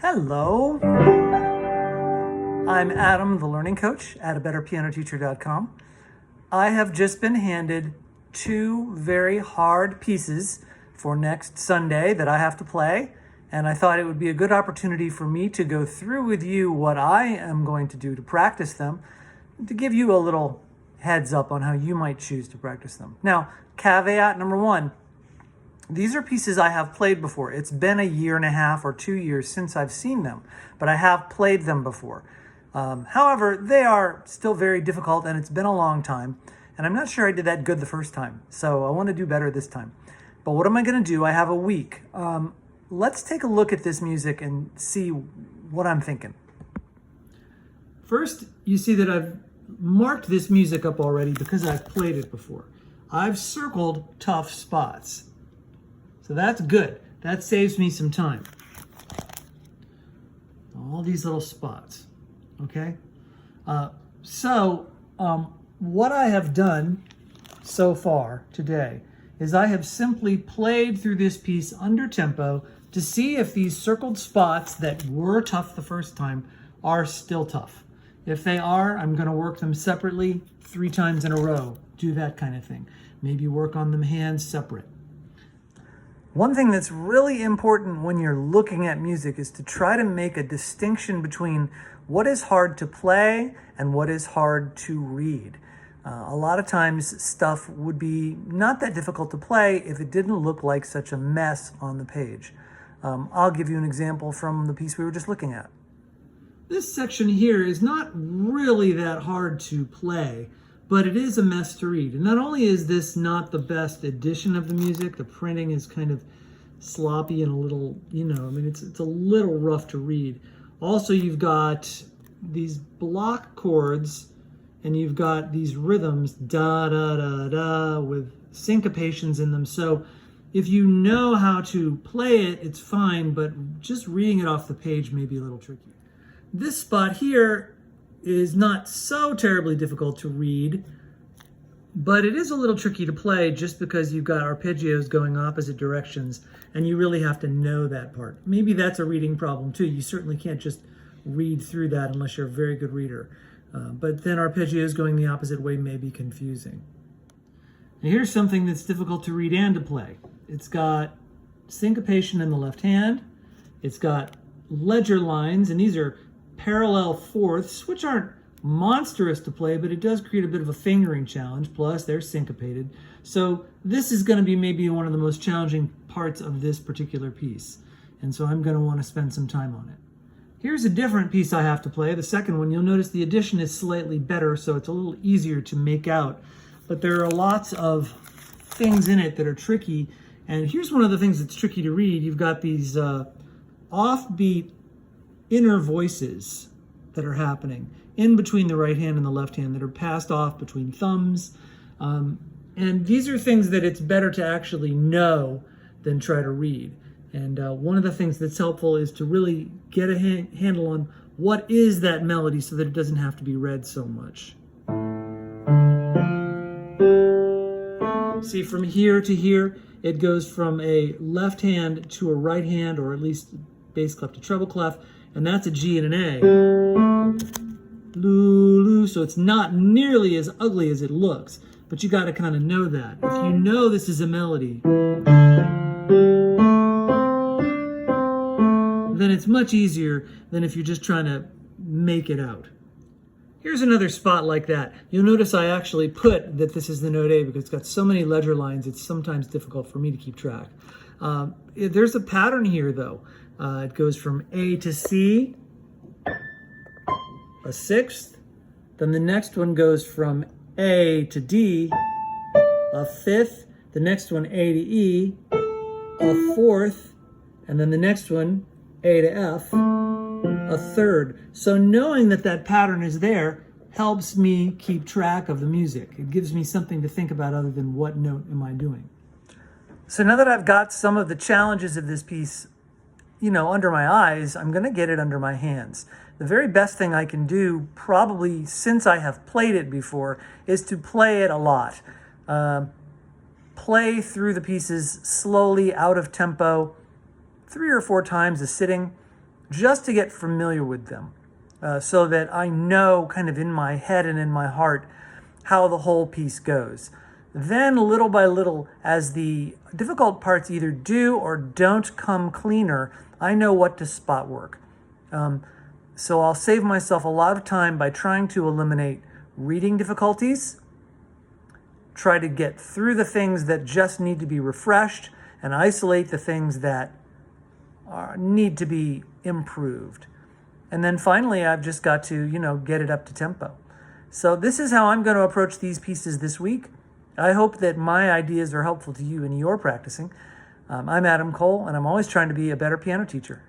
Hello, I'm Adam, the learning coach at abetterpianoteacher.com. I have just been handed two very hard pieces for next Sunday that I have to play, and I thought it would be a good opportunity for me to go through with you what I am going to do to practice them, to give you a little heads up on how you might choose to practice them. Now, caveat number one, these are pieces I have played before. It's been a year and a half or 2 years since I've seen them, but I have played them before. However, they are still very difficult and it's been a long time, and I'm not sure I did that good the first time, so I want to do better this time. But what am I going to do? I have a week. Let's take a look at this music and see what I'm thinking. First, you see that I've marked this music up already because I've played it before. I've circled tough spots. So that's good. That saves me some time. All these little spots, okay? What I have done so far today is I have simply played through this piece under tempo to see if these circled spots that were tough the first time are still tough. If they are, I'm going to work them separately 3 times in a row. Do that kind of thing. Maybe work on them hands separate. One thing that's really important when you're looking at music is to try to make a distinction between what is hard to play and what is hard to read. A lot of times stuff would be not that difficult to play if it didn't look like such a mess on the page. I'll give you an example from the piece we were just looking at. This section here is not really that hard to play, but it is a mess to read. And not only is this not the best edition of the music, the printing is kind of sloppy and a little, it's a little rough to read. Also, you've got these block chords and you've got these rhythms, da, da, da, da, with syncopations in them. So if you know how to play it, it's fine, but just reading it off the page may be a little tricky. This spot here is not so terribly difficult to read, but it is a little tricky to play just because you've got arpeggios going opposite directions and you really have to know that part. Maybe that's a reading problem too. You certainly can't just read through that unless you're a very good reader. But then arpeggios going the opposite way may be confusing. Now here's something that's difficult to read and to play. It's got syncopation in the left hand. It's got ledger lines, and these are parallel fourths, which aren't monstrous to play, but it does create a bit of a fingering challenge, plus they're syncopated. So this is going to be maybe one of the most challenging parts of this particular piece, and so I'm going to want to spend some time on it. Here's a different piece I have to play, the second one. You'll notice the addition is slightly better, so it's a little easier to make out, but there are lots of things in it that are tricky, and here's one of the things that's tricky to read. You've got these offbeat inner voices that are happening in between the right hand and the left hand that are passed off between thumbs. And these are things that it's better to actually know than try to read. And one of the things that's helpful is to really get a handle on what is that melody so that it doesn't have to be read so much. See, from here to here, it goes from a left hand to a right hand, or at least bass clef to treble clef, and that's a G and an A. Lulu, so it's not nearly as ugly as it looks, but you got to kind of know that. If you know this is a melody, then it's much easier than if you're just trying to make it out. Here's another spot like that. You'll notice I actually put that this is the note A because it's got so many ledger lines, it's sometimes difficult for me to keep track. There's a pattern here though. It goes from A to C, a sixth, then the next one goes from A to D, a fifth, the next one A to E, a fourth, and then the next one A to F, a third. So knowing that that pattern is there helps me keep track of the music. It gives me something to think about other than what note am I doing. So now that I've got some of the challenges of this piece under my eyes, I'm going to get it under my hands. The very best thing I can do, probably since I have played it before, is to play it a lot. Play through the pieces slowly, out of tempo, 3 or 4 times a sitting, just to get familiar with them, so that I know kind of in my head and in my heart how the whole piece goes. Then little by little, as the difficult parts either do or don't come cleaner, I know what to spot work. So I'll save myself a lot of time by trying to eliminate reading difficulties, try to get through the things that just need to be refreshed, and isolate the things that need to be improved. And then finally, I've just got to, get it up to tempo. So this is how I'm going to approach these pieces this week. I hope that my ideas are helpful to you in your practicing. I'm Adam Cole, and I'm always trying to be a better piano teacher.